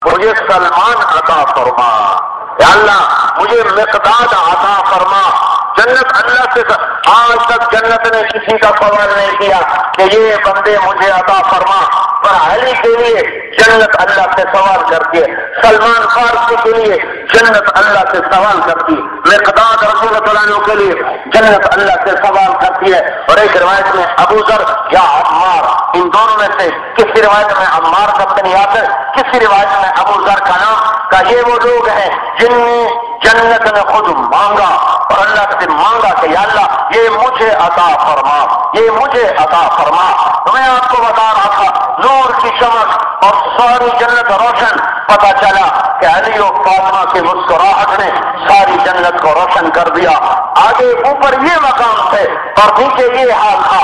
مجھے سلمان عطا فرما، یا اللہ مجھے مقداد عطا فرما۔ جنت اللہ سے آج تک جنت نے کسی کا سوال نہیں کیا کہ یہ بندے مجھے عطا فرما، پر علی کے لیے جنت اللہ سے سوال کرتی ہے، سلمان فارسی کے لیے جنت اللہ سے سوال کرتی ہے، مقداد رسول اللہ عنہ کے لیے جنت اللہ سے سوال کرتی ہے۔ اور ایک روایت میں ابو ذر یا عمار، ان دونوں میں سے کسی روایت میں عمار کا بن یاسر، کسی روایت میں ابو ذر کا نام کا، یہ وہ لوگ ہیں جن نے جنت میں خود مانگا اور اللہ سے مانگا کہ یا اللہ یہ مجھے عطا فرما، یہ مجھے عطا فرما۔ تو میں آپ کو بتا رہا تھا نور کی چمک اور ساری جنت روشن، پتہ چلا کہ علی و فاطمہ کی مسکراہٹ نے ساری جنت کو روشن کر دیا۔ آگے اوپر یہ مقام تھے اور نیچے یہ حال تھا،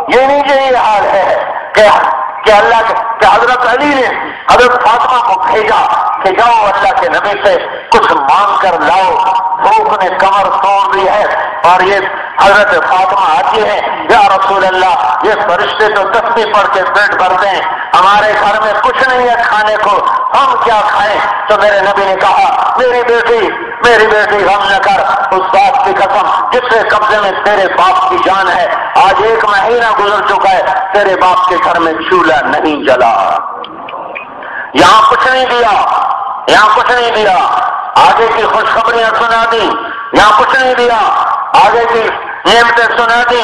یہ نیچے یہ حال ہے کہ اللہ کہ حضرت علی نے حضرت فاطمہ کو بھیجا کہ جاؤ اللہ کے نبی سے کچھ مانگ کر لاؤ، بھوک نے کمر توڑ دی ہے۔ اور یہ حضرت فاطمہ آتی ہے، یا رسول اللہ یہ فرشتے تو تسبیح پڑھ کے پیٹ بھرتے ہیں، ہمارے گھر میں کچھ نہیں ہے کھانے کو، ہم کیا کھائیں؟ تو میرے نبی نے کہا میری بیٹی غم نہ کر، اس ذات کی قسم جس کے قبضے میں تیرے باپ کی جان ہے، آج 1 مہینہ گزر چکا ہے تیرے باپ کے گھر میں چولہا نہیں جلا، یہاں کچھ نہیں دیا، یہاں کچھ نہیں دیا، آگے کی خوشخبریاں سنا دی، یہاں کچھ نہیں دیا، آگے کی نعمتیں سنا دی،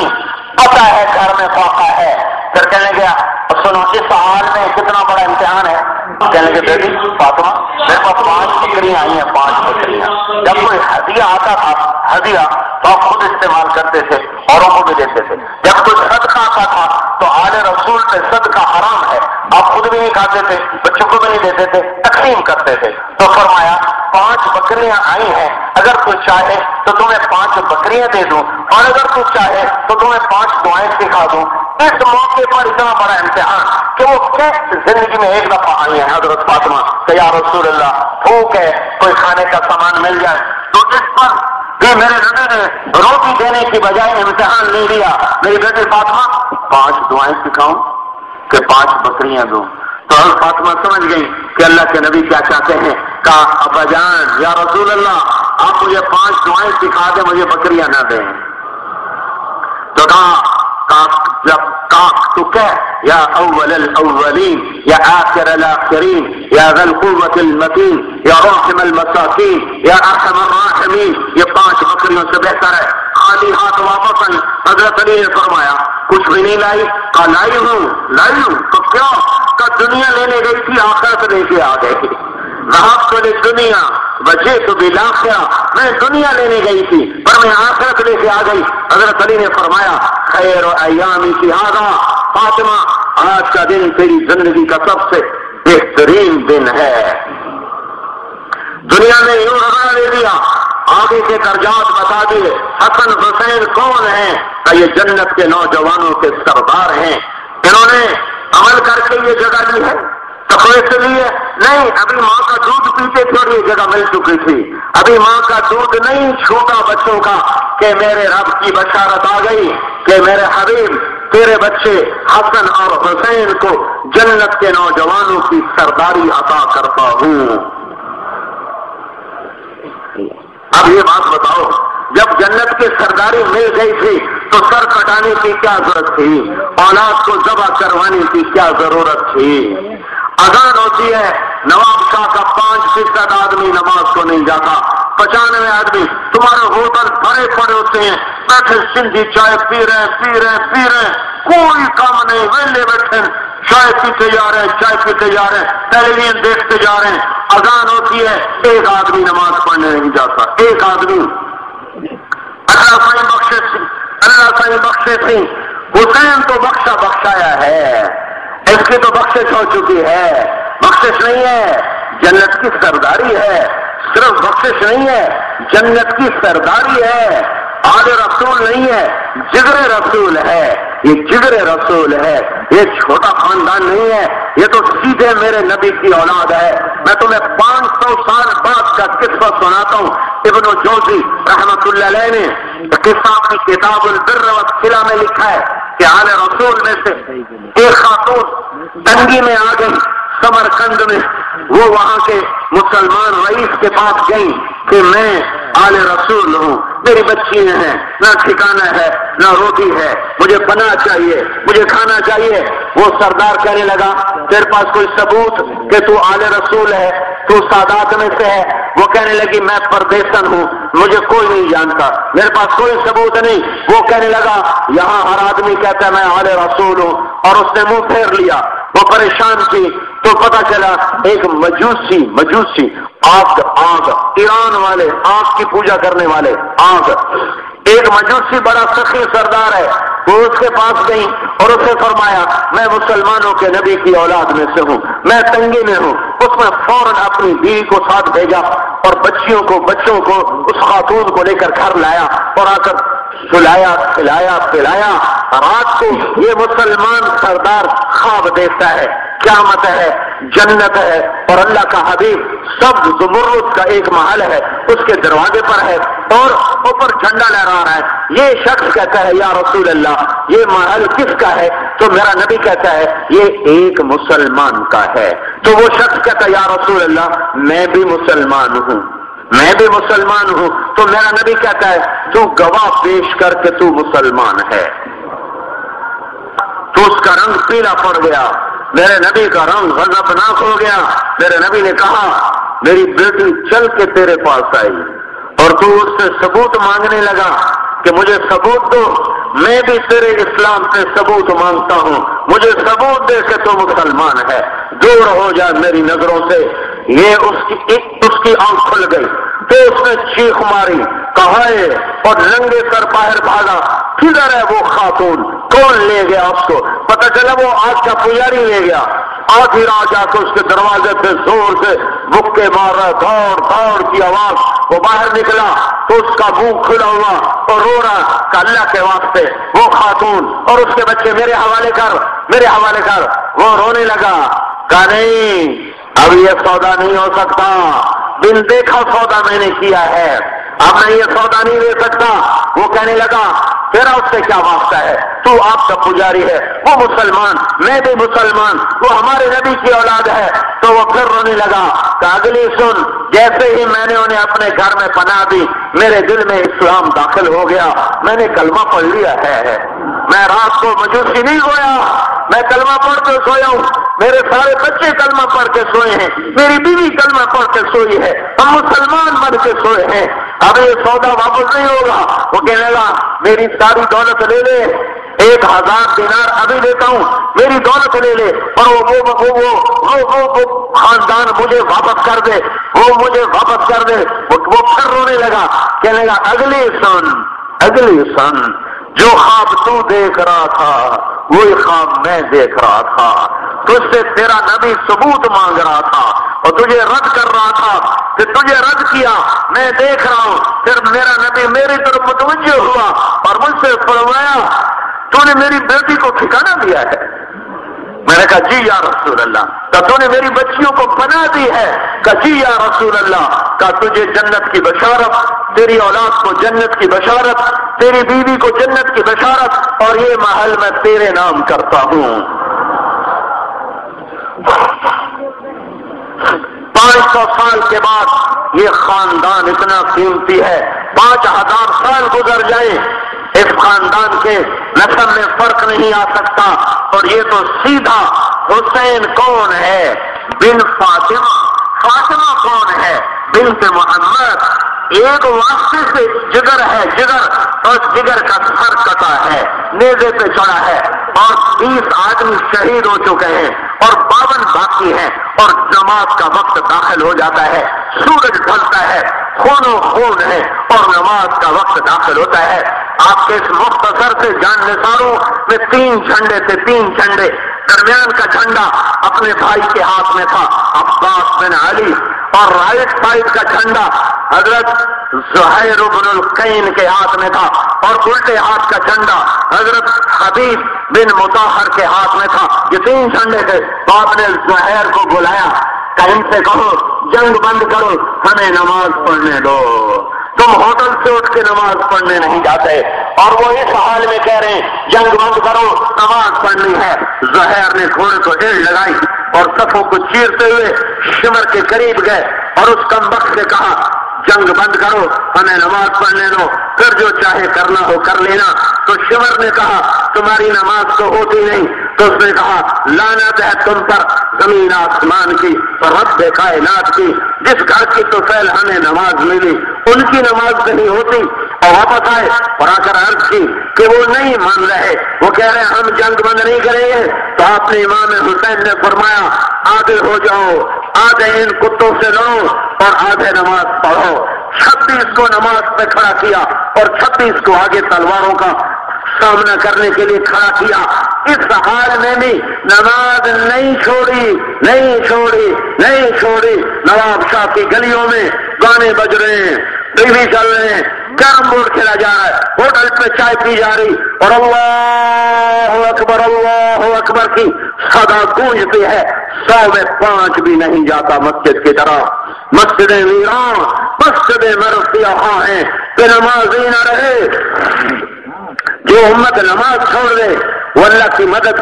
پتہ ہے گھر میں فاقہ ہے۔ پھر کہنے گیا سنو اس حال میں کتنا بڑا امتحان ہے، کہنے لگے بیٹی فاطمہ میرے پاس 5 بکریاں آئی ہیں، 5 بکریاں۔ جب کوئی ہدیہ آتا تھا، ہدیہ تو آپ خود استعمال کرتے تھے، اوروں کو بھی دیتے تھے۔ جب کوئی صدقہ آتا تھا تو آل رسول پہ صدقہ حرام ہے، آپ خود بھی نہیں کھاتے تھے، بچوں کو بھی نہیں دیتے تھے، تقسیم کرتے تھے۔ تو فرمایا 5 بکریاں آئی ہیں، اگر تو چاہے تو تمہیں 5 بکریاں دے دوں، اور اگر تو چاہے تو تمہیں 5 دعائیں سکھا دوں۔ اس موقع پر اتنا بڑا امتحان کہ وہ زندگی میں ایک دفعہ آئی ہیں حضرت فاطمہ کہ یا رسول اللہ بھوک ہے، کوئی کھانے کا سامان مل جائے۔ تو اس پر بھی میرے نبی نے روٹی دینے کی بجائے امتحان نہیں لیا، میری بیٹی فاطمہ 5 دعائیں سکھاؤں کہ 5 بکریاں دوں؟ تو حضرت فاطمہ سمجھ گئی کہ اللہ کے نبی کیا چاہتے ہیں، کہا ابا جان یا رسول اللہ آپ مجھے 5 دعائیں سکھا دیں، مجھے بکریاں نہ دیں۔ تو تو کہہ یا اول الاولین یا آخر الاخرین یا ذا القوة المتین یا راحم المساکین یا ارحم الراحمین، یہ 5 بکریوں سے بہتر ہے۔ خالی ہاتھ واپس آئی، حضرت علی نے فرمایا کچھ بھی نہیں لائی؟ کہا لائی ہوں۔ تو کیا؟ کہ دنیا لینے گئی تھی، آخرت لے کے آ گئی۔ ذهبت للدنیا وجئت بالآخرہ، میں دنیا لینے گئی تھی پر میں آخرت لے کے آ گئی۔ حضرت علی نے فرمایا خیر ایامی کی ھذا، فاطمہ آج کا دن تیری زندگی کا سب سے بہترین دن ہے۔ دنیا نے یوں رگڑا لے دیا، آگے کے درجات بتا دیے، حسن حسین کون ہیں؟ کہ یہ جنت کے نوجوانوں کے سردار ہیں، انہوں نے عمل کر کے یہ جگہ لی ہے۔ تقوی سے لیے نہیں، ابھی ماں کا دودھ پیتے تھے اور یہ جگہ مل چکی تھی، ابھی ماں کا دودھ نہیں چھوٹا بچوں کا کہ میرے رب کی بشارت آ گئی کہ میرے حبیب تیرے بچے حسن اور حسین کو جنت کے نوجوانوں کی سرداری عطا کرتا ہوں۔ اب یہ بات بتاؤ، جب جنت کی سرداری مل گئی تھی تو سر کٹانے کی کیا ضرورت تھی؟ اولاد کو ذبح کروانے کی کیا ضرورت تھی؟ اذان ہوتی ہے، نواب شاہ کا 5% آدمی نماز کو نہیں جاتا، 95 آدمی تمہارے ہوٹل بھرے پڑے ہوتے ہیں، بیٹھے سندھی چائے پی رہے، کوئی کام نہیں، ویلے بیٹھے چائے پیتے جا رہے ہیں، ٹیلی ویژن دیکھتے جا رہے ہیں۔ اذان ہوتی ہے، ایک آدمی نماز پڑھنے نہیں جاتا، ایک آدمی۔ اللہ سائیں بخشے تھی، حسین تو بخشایا ہے، اس کی تو بخشش ہو چکی ہے۔ بخشش نہیں ہے، جنت کی سرداری ہے، صرف بخشش نہیں ہے، جنت کی سرداری ہے، آل رسول نہیں ہے، جگر رسول ہے، یہ جگر رسول ہے، یہ چھوٹا خاندان نہیں ہے، یہ تو سیدھے میرے نبی کی اولاد ہے۔ میں تمہیں 500 سال بعد کا قصہ سناتا ہوں۔ ابن جوزی رحمت اللہ علیہ نے قصہ اپنی کتاب البر والصلہ میں لکھا ہے کہ آل رسول میں سے ایک خاتون تنگی میں آ گئی، سمرقند میں وہ وہاں کے مسلمان رئیس کے پاس گئی کہ میں آل رسول ہوں، میری بچیاں ہیں، نہ ٹھکانہ ہے نہ روٹی ہے، مجھے پناہ چاہیے، مجھے کھانا چاہیے۔ وہ سردار کہنے لگا تیرے پاس کوئی ثبوت کہ تو آل رسول ہے، تو سادات میں سے ہے؟ وہ کہنے لگی میں پردیسن ہوں، مجھے کوئی نہیں جانتا، میرے پاس کوئی ثبوت نہیں۔ وہ کہنے لگا یہاں ہر آدمی کہتا ہے میں آل رسول ہوں، اور اس نے منہ پھیر لیا۔ وہ پریشان تھی تو پتا چلا ایک مجوسی آگ ایران والے آگ کی پوجا کرنے والے ایک مجوسی بڑا سخی سردار ہے، وہ اس کے پاس گئی اور اسے فرمایا میں مسلمانوں کے نبی کی اولاد میں سے ہوں، میں تنگی میں ہوں۔ اس نے فوراً اپنی بیوی کو ساتھ بھیجا اور بچوں کو اس خاتون کو لے کر گھر لایا اور آ کر سلایا کھلایا پلایا۔ رات کو یہ مسلمان سردار خواب دیکھتا ہے، قیامت ہے، جنت ہے اور اللہ کا حبیب سب زمرد کا ایک محل ہے، اس کے دروازے پر ہے اور اوپر جھنڈا لہرا رہا ہے۔ یہ شخص کہتا ہے یا رسول اللہ یہ محل کس کا ہے؟ تو میرا نبی کہتا ہے یہ ایک مسلمان کا ہے۔ تو وہ شخص کہتا ہے یا رسول اللہ میں بھی مسلمان ہوں۔ تو میرا نبی کہتا ہے تو گواہ پیش کر کے تو مسلمان ہے۔ تو اس کا رنگ پیلا پڑ گیا، میرے نبی کا رنگ غضبناک ہو گیا۔ میرے نبی نے کہا میری بیٹی چل کے تیرے پاس آئی اور تو اس سے ثبوت مانگنے لگا کہ مجھے ثبوت دو، میں بھی تیرے اسلام پہ ثبوت مانگتا ہوں، مجھے ثبوت دے کہ تو مسلمان ہے، دور ہو جائے میری نظروں سے۔ یہ اس کی آنکھ کھل گئی تو اس نے چیخ ماری، کہا ہے اور ننگے سر باہر بھاگا، کدھر ہے وہ خاتون؟ کون لے گیا اس کو؟ پتہ چلا وہ آج کا پجاری لے گیا۔ آدھی رات جا کے اس کے دروازے پہ زور سے بکے مار رہا، دوڑ کی آواز۔ وہ باہر نکلا تو اس کا منہ کھلا ہوا اور رو رہا کہ اللہ کے واسطے وہ خاتون اور اس کے بچے میرے حوالے کر۔ وہ رونے لگا، کہا نہیں اب یہ سودا نہیں ہو سکتا، بن دیکھا سودا میں نے کیا ہے، اب میں یہ سودا نہیں لے سکتا۔ وہ کہنے لگا تیرا اس سے کیا واسطہ ہے؟ تو آپ کا پجاری ہے، وہ مسلمان، میں بھی مسلمان، وہ ہمارے نبی کی اولاد ہے۔ تو وہ پھر رونے لگا کہ اگلی سن، جیسے ہی میں نے انہیں اپنے گھر میں پناہ دی میرے دل میں اسلام داخل ہو گیا، میں نے کلمہ پڑھ لیا ہے، میں رات کو مجوسی نہیں سویا، میں کلمہ پڑھ کے سویا ہوں، میرے سارے بچے کلمہ پڑھ کے سوئے ہیں، میری بیوی کلمہ پڑھ کے سوئی ہے، ہم مسلمان بن کے سوئے ہیں، اب یہ سودا واپس نہیں ہوگا۔ وہ کہنے لگا میری ساری دولت لے لے، 1000 دینار ابھی دیتا ہوں، میری دولت لے لے اور وہ خاندان مجھے واپس کر دے، وہ پھر رونے لگا، کہنے لگا اگلی سن جو خواب تو دیکھ رہا تھا وہی خواب میں دیکھ رہا تھا، تجھ سے تیرا نبی ثبوت مانگ رہا تھا اور تجھے رد کر رہا تھا کہ تجھے رد کیا، میں دیکھ رہا ہوں، پھر میرا نبی میری طرف متوجہ ہوا اور مجھ سے فرمایا تو نے میری بیٹی کو ٹھکانہ دیا ہے؟ میں نے کہا جی یا رسول اللہ۔ کہا تو نے میری بچیوں کو پناہ دی ہے؟ کہا جی یا رسول اللہ۔ کہا تجھے جنت کی بشارت، تیری اولاد کو جنت کی بشارت، تیری بیوی کو جنت کی بشارت، اور یہ محل میں تیرے نام کرتا ہوں۔ 500 سال کے بعد یہ خاندان اتنا قیمتی ہے، 5000 سال گزر جائیں اس خاندان کے نسل میں فرق نہیں آ سکتا، اور یہ تو سیدھا حسین کون ہے بن فاطمہ کون ہے بنت محمد، ایک واسطے سے جگر ہے، اور جگر کا سر کٹا ہے، نیزے پہ چڑھا ہے، اور 20 آدمی شہید ہو چکے ہیں اور 52 باقی ہیں، اور نماز کا وقت داخل ہو جاتا ہے، سورج ڈھلتا ہے، خون و خون ہے اور نماز کا وقت داخل ہوتا ہے۔ آپ کے اس مختصر سے جان نثاروں میں 3 جھنڈے تھے، 3 جھنڈے، درمیان کا جھنڈا اپنے بھائی کے ہاتھ میں تھا عباس بن علی، اور رائٹ سائڈ کا جھنڈا حضرت زہیر بن القین کے ہاتھ میں تھا، اور الٹے ہاتھ کا جھنڈا حضرت حبیب بن مطہر کے ہاتھ میں تھا۔ یہ 3 جھنڈے تھے۔ تو آپ نے زہیر کو بلایا کہ ان سے کہو جنگ بند کرو، ہمیں نماز پڑھنے دو، تم ہوٹل سے اٹھ کے نماز پڑھنے نہیں جاتے، اور وہ اس حال میں کہہ رہے ہیں جنگ بند کرو، نماز پڑھنی ہے۔ زہیر نے گھوڑے کو ڈیڑھ لگائی، اور صفوں کو چیرتے ہوئے شمر کے قریب گئے اور اس کمبخت سے کہا جنگ بند کرو، ہمیں نماز پڑھنے دو، پھر جو چاہے کرنا ہو کر لینا۔ تو شمر نے کہا تمہاری نماز تو ہوتی نہیں۔ تو اس نے کہا لعنت ہے تم پر زمین آسمان کی اور رب کائنات کی، جس گھر کی تو فعل ہمیں نماز ملی ان کی نماز نہیں ہوتی۔ اور واپس آئے اور آ کر عرض کی کہ وہ نہیں مان رہے، وہ کہہ رہے ہم جنگ بند نہیں کریں گے۔ تو آپ نے امام حسین نے فرمایا آگے ہو جاؤ، آدھے ان کتوں سے لڑو اور آدھے نماز پڑھو۔ 26 کو نماز پہ کھڑا کیا اور 26 کو آگے تلواروں کا سامنا کرنے کے لیے کھڑا کیا۔ اس حال میں بھی نماز نہیں چھوڑی۔ نواب شاہ کی گلیوں میں گانے بج رہے ہیں، ٹی وی چل رہے ہیں، کیرم بورڈ کھیلا جا رہا ہے، ہوٹل پہ چائے پی جا رہی اور اللہ اکبر کی صدا گونجتی ہے۔ 100 میں 5 بھی نہیں جاتا مسجد کی طرف۔ مسجدیں ویران، مسجدیں مرثیہ ہیں کہ نماز ہی نہ رہے۔ جو امت نماز چھوڑ دے وہ اللہ کی مدد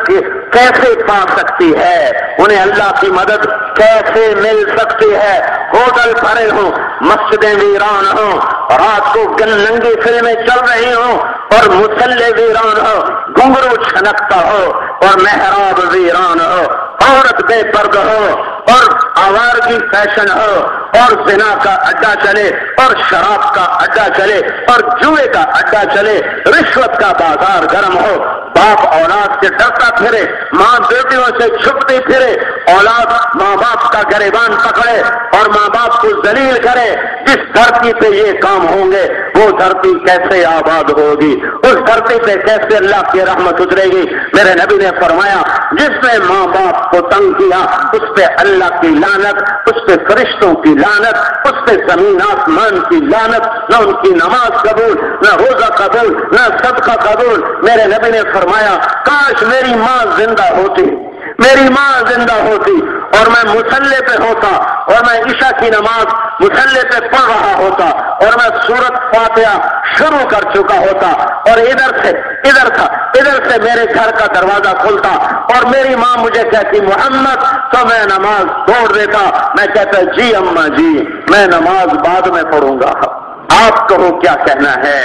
کیسے پا سکتی ہے؟ انہیں اللہ کی مدد کیسے مل سکتی ہے؟ ہوٹل بھرے ہوں، مسجدیں ویران ہوں، رات کو ننگی فلمیں چل رہی ہوں اور مصلی ویران ہو، گھنگرو چھنکتا ہو اور محراب ویران ہو، عورت بے پردہ ہو اور آوارگی فیشن ہو اور زنا کا اڈا چلے اور شراب کا اڈا چلے اور جوئے کا اڈا چلے، رشوت کا بازار گرم ہو، باپ اولاد سے ڈرتا پھرے، ماں بیٹیوں سے چھپتی پھرے، اولاد ماں باپ کا گریبان پکڑے اور ماں باپ کو ذلیل کرے۔ جس دھرتی پہ یہ کام ہوں گے وہ دھرتی کیسے آباد ہوگی؟ اس دھرتی پہ کیسے اللہ کی رحمت اترے گی؟ میرے نبی نے فرمایا جس نے ماں باپ کو تنگ کیا اس پہ اللہ کی لعنت، اس پہ فرشتوں کی لعنت، اس پہ زمین آسمان کی لعنت، نہ ان کی نماز قبول، نہ روزہ قبول، نہ صدقہ قبول۔ میرے نبی نے فرمایا کاش میری ماں زندہ ہوتی اور میں مصلی پہ ہوتا اور میں عشاء کی نماز مصلی پہ پڑھ رہا ہوتا اور میں سورۃ فاتحہ شروع کر چکا ہوتا اور ادھر سے میرے گھر کا دروازہ کھلتا اور میری ماں مجھے کہتی محمد، تو میں نماز چھوڑ دیتا۔ میں کہتا جی اماں جی، میں نماز بعد میں پڑھوں گا، آپ کہو کیا کہنا ہے؟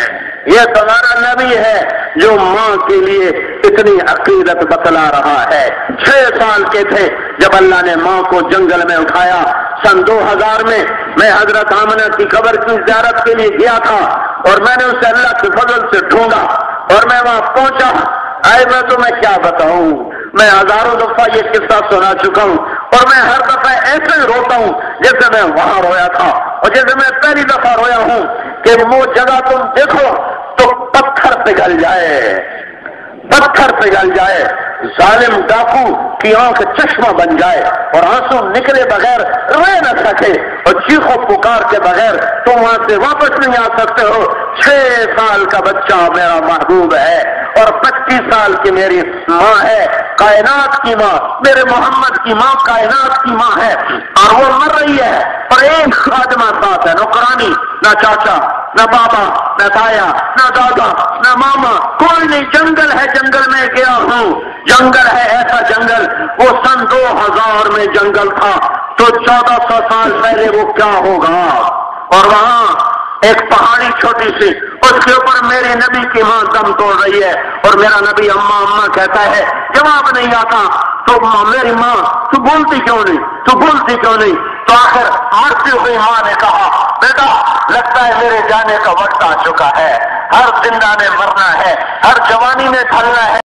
یہ تمہارا نبی ہے جو ماں کے لیے اتنی عقیدت بتلا رہا ہے۔ 6 سال کے تھے جب اللہ نے ماں کو جنگل میں اٹھایا۔ سن 2000 میں حضرت آمنہ کی قبر کی زیارت کے لیے گیا تھا اور میں نے اسے اللہ کے فضل سے ڈھونڈا اور میں وہاں پہنچا۔ میں تمہیں کیا بتاؤں، میں ہزاروں دفعہ یہ قصہ سنا چکا ہوں اور میں ہر دفعہ ایسے روتا ہوں جیسے میں وہاں رویا تھا اور جیسے میں پہلی دفعہ رویا ہوں کہ وہ جگہ تم دیکھو تو پتھر پگھل جائے، ظالم ڈاکو کی آنکھ چشمہ بن جائے اور آنسو نکلے بغیر رہ نہ سکے اور چیخو پکار کے بغیر تم وہاں سے واپس نہیں آ سکتے ہو۔ 6 سال کا بچہ میرا محبوب ہے اور 25 سال کی میری ماں ہے، کائنات کی ماں، میرے محمد کی ماں کائنات کی ماں ہے اور وہ مر رہی ہے اور ایک خادمہ ساتھ ہے، نوکرانی، نہ چاچا، نہ بابا، نہ تایا، نہ دادا، نہ ماما، کوئی نہیں۔ جنگل ہے، جنگل میں گیا ہوں، جنگل ہے ایسا جنگل، وہ سن 2000 میں جنگل تھا تو 1400 سال پہلے وہ کیا ہوگا؟ اور وہاں ایک پہاڑی چھوٹی سی، اس کے اوپر میرے نبی کی ماں دم توڑ رہی ہے اور میرا نبی اماں اماں کہتا ہے، جواب نہیں آتا تو میری ماں تو بولتی کیوں نہیں؟ تو آخر مرتی ہوئی ماں نے کہا بیٹا لگتا ہے میرے جانے کا وقت آ چکا ہے، ہر زندہ نے مرنا ہے، ہر جوانی میں ڈھلنا ہے۔